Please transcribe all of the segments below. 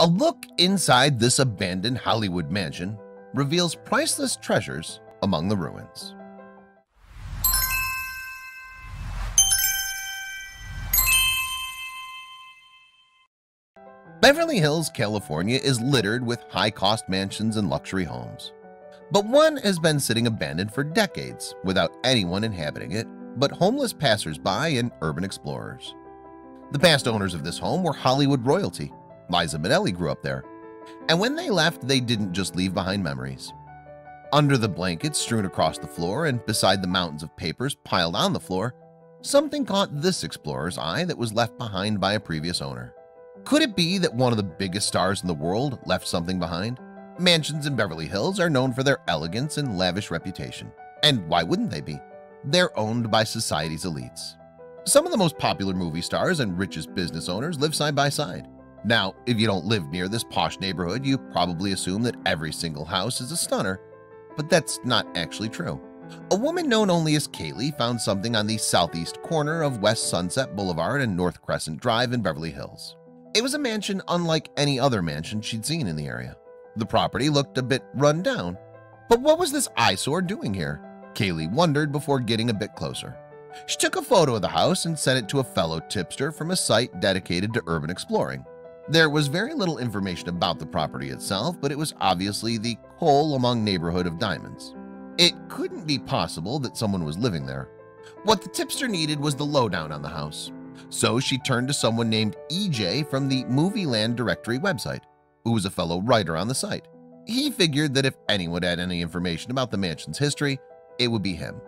A look inside this abandoned Hollywood mansion reveals priceless treasures among the ruins. Beverly Hills, California is littered with high-cost mansions and luxury homes. But one has been sitting abandoned for decades without anyone inhabiting it but homeless passers-by and urban explorers. The past owners of this home were Hollywood royalty. Liza Minnelli grew up there. And when they left, they didn't just leave behind memories. Under the blankets strewn across the floor and beside the mountains of papers piled on the floor, something caught this explorer's eye that was left behind by a previous owner. Could it be that one of the biggest stars in the world left something behind? Mansions in Beverly Hills are known for their elegance and lavish reputation. And why wouldn't they be? They're owned by society's elites. Some of the most popular movie stars and richest business owners live side by side. Now, if you don't live near this posh neighborhood, you probably assume that every single house is a stunner, but that's not actually true. A woman known only as Kaylee found something on the southeast corner of West Sunset Boulevard and North Crescent Drive in Beverly Hills. It was a mansion unlike any other mansion she'd seen in the area. The property looked a bit run down. But what was this eyesore doing here? Kaylee wondered before getting a bit closer. She took a photo of the house and sent it to a fellow tipster from a site dedicated to urban exploring. There was very little information about the property itself, but it was obviously the coal among neighborhood of diamonds. It couldn't be possible that someone was living there. What the tipster needed was the lowdown on the house. So she turned to someone named EJ from the Movie Land Directory website, who was a fellow writer on the site. He figured that if anyone had any information about the mansion's history, it would be him.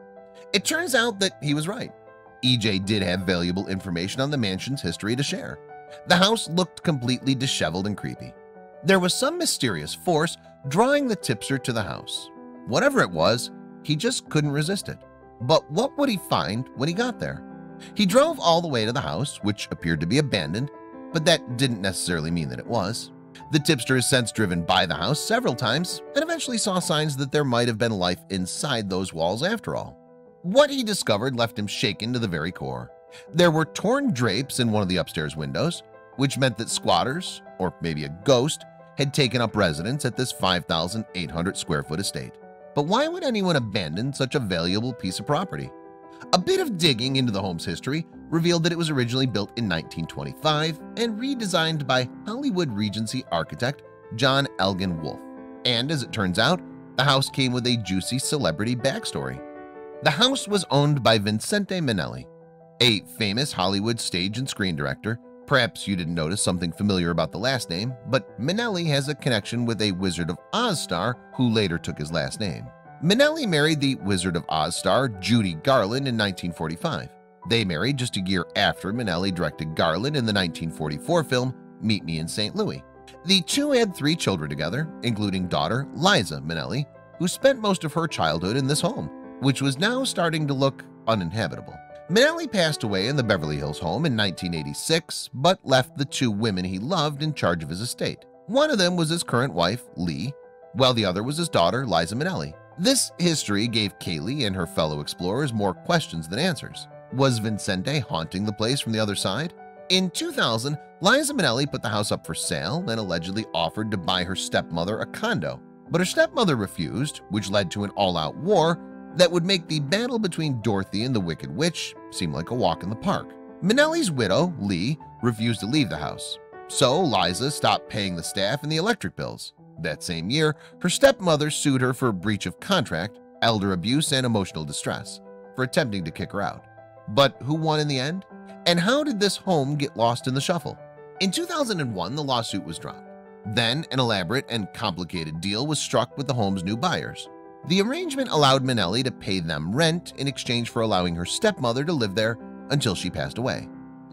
It turns out that he was right. EJ did have valuable information on the mansion's history to share. The house looked completely disheveled and creepy. There was some mysterious force drawing the tipster to the house. Whatever it was, he just couldn't resist it. But what would he find when he got there? He drove all the way to the house, which appeared to be abandoned, but that didn't necessarily mean that it was. The tipster has since driven by the house several times and eventually saw signs that there might have been life inside those walls after all. What he discovered left him shaken to the very core. There were torn drapes in one of the upstairs windows, which meant that squatters, or maybe a ghost, had taken up residence at this 5,800 square foot estate. But why would anyone abandon such a valuable piece of property? A bit of digging into the home's history revealed that it was originally built in 1925 and redesigned by Hollywood Regency architect John Elgin Wolfe. And as it turns out, the house came with a juicy celebrity backstory. The house was owned by Vincente Minnelli, a famous Hollywood stage and screen director. Perhaps you didn't notice something familiar about the last name, but Minnelli has a connection with a Wizard of Oz star who later took his last name. Minnelli married the Wizard of Oz star Judy Garland in 1945. They married just a year after Minnelli directed Garland in the 1944 film Meet Me in St. Louis. The two had 3 children together, including daughter Liza Minnelli, who spent most of her childhood in this home, which was now starting to look uninhabitable. Minnelli passed away in the Beverly Hills home in 1986, but left the 2 women he loved in charge of his estate. One of them was his current wife, Lee, while the other was his daughter, Liza Minnelli. This history gave Kaylee and her fellow explorers more questions than answers. Was Vincente haunting the place from the other side? In 2000, Liza Minnelli put the house up for sale and allegedly offered to buy her stepmother a condo, but her stepmother refused, which led to an all-out war that would make the battle between Dorothy and the Wicked Witch seem like a walk in the park. Minnelli's widow, Lee, refused to leave the house, so Liza stopped paying the staff and the electric bills. That same year, her stepmother sued her for breach of contract, elder abuse, and emotional distress for attempting to kick her out. But who won in the end? And how did this home get lost in the shuffle? In 2001, the lawsuit was dropped. Then an elaborate and complicated deal was struck with the home's new buyers. The arrangement allowed Minnelli to pay them rent in exchange for allowing her stepmother to live there until she passed away.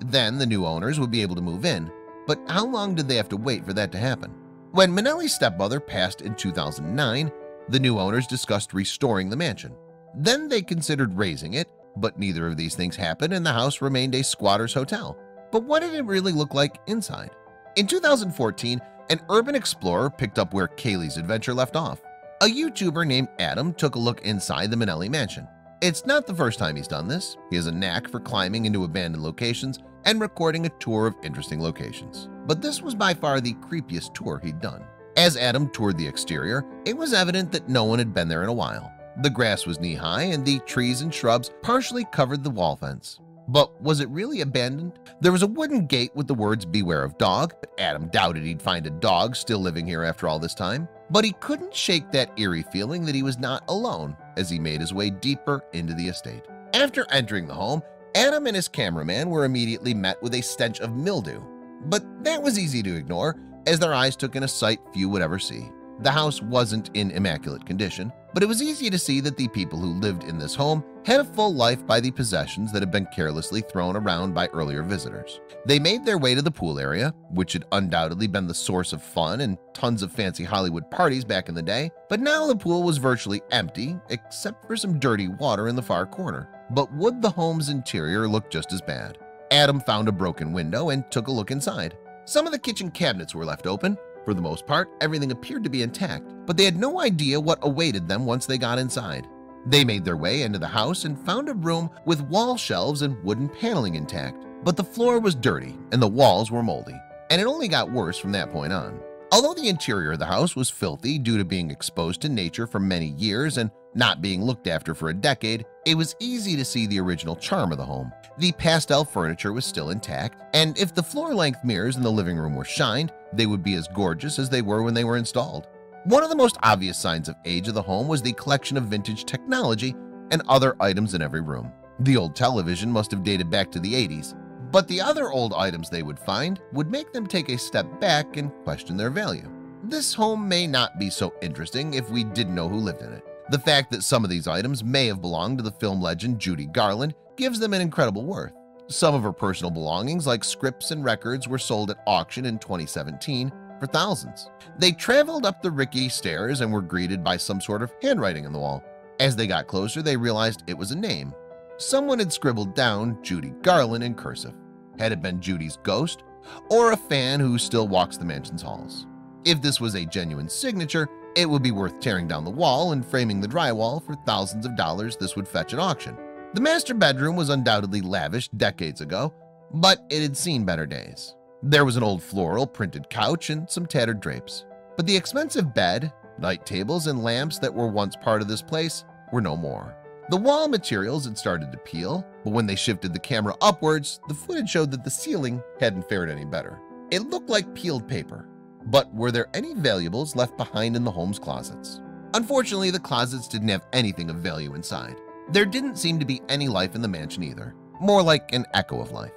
Then the new owners would be able to move in. But how long did they have to wait for that to happen? When Minnelli's stepmother passed in 2009, the new owners discussed restoring the mansion. Then they considered raising it, but neither of these things happened and the house remained a squatter's hotel. But what did it really look like inside? In 2014, an urban explorer picked up where Kaylee's adventure left off. A YouTuber named Adam took a look inside the Minnelli mansion. It's not the first time he's done this. He has a knack for climbing into abandoned locations and recording a tour of interesting locations. But this was by far the creepiest tour he'd done. As Adam toured the exterior, it was evident that no one had been there in a while. The grass was knee-high and the trees and shrubs partially covered the wall fence. But was it really abandoned? There was a wooden gate with the words "Beware of dog," but Adam doubted he'd find a dog still living here after all this time. But he couldn't shake that eerie feeling that he was not alone as he made his way deeper into the estate. After entering the home, Adam and his cameraman were immediately met with a stench of mildew. But that was easy to ignore, as their eyes took in a sight few would ever see. The house wasn't in immaculate condition, but it was easy to see that the people who lived in this home had a full life by the possessions that had been carelessly thrown around by earlier visitors. They made their way to the pool area, which had undoubtedly been the source of fun and tons of fancy Hollywood parties back in the day, but now the pool was virtually empty except for some dirty water in the far corner. But would the home's interior look just as bad? Adam found a broken window and took a look inside. Some of the kitchen cabinets were left open. For the most part, everything appeared to be intact, but they had no idea what awaited them once they got inside. They made their way into the house and found a room with wall shelves and wooden paneling intact, but the floor was dirty and the walls were moldy, and it only got worse from that point on. Although the interior of the house was filthy due to being exposed to nature for many years and not being looked after for a decade, it was easy to see the original charm of the home. The pastel furniture was still intact, and if the floor-length mirrors in the living room were shined, they would be as gorgeous as they were when they were installed. One of the most obvious signs of age of the home was the collection of vintage technology and other items in every room. The old television must have dated back to the 80s, but the other old items they would find would make them take a step back and question their value. This home may not be so interesting if we didn't know who lived in it. The fact that some of these items may have belonged to the film legend Judy Garland gives them an incredible worth. Some of her personal belongings, like scripts and records, were sold at auction in 2017 for thousands. They traveled up the rickety stairs and were greeted by some sort of handwriting on the wall. As they got closer, they realized it was a name. Someone had scribbled down Judy Garland in cursive. Had it been Judy's ghost or a fan who still walks the mansion's halls? If this was a genuine signature, it would be worth tearing down the wall and framing the drywall for thousands of dollars this would fetch at auction. The master bedroom was undoubtedly lavish decades ago, but it had seen better days. There was an old floral printed couch and some tattered drapes. But the expensive bed, night tables, and lamps that were once part of this place were no more. The wall materials had started to peel, but when they shifted the camera upwards, the footage showed that the ceiling hadn't fared any better. It looked like peeled paper. But were there any valuables left behind in the home's closets? Unfortunately, the closets didn't have anything of value inside. There didn't seem to be any life in the mansion either, more like an echo of life.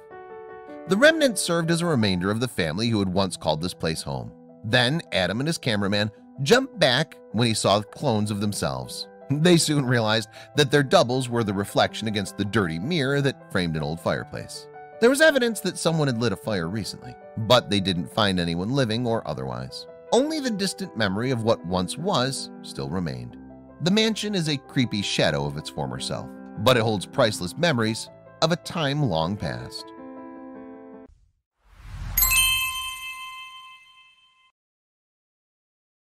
The remnants served as a remainder of the family who had once called this place home. Then Adam and his cameraman jumped back when he saw clones of themselves. They soon realized that their doubles were the reflection against the dirty mirror that framed an old fireplace. There was evidence that someone had lit a fire recently, but they didn't find anyone living or otherwise. Only the distant memory of what once was still remained. The mansion is a creepy shadow of its former self, but it holds priceless memories of a time long past.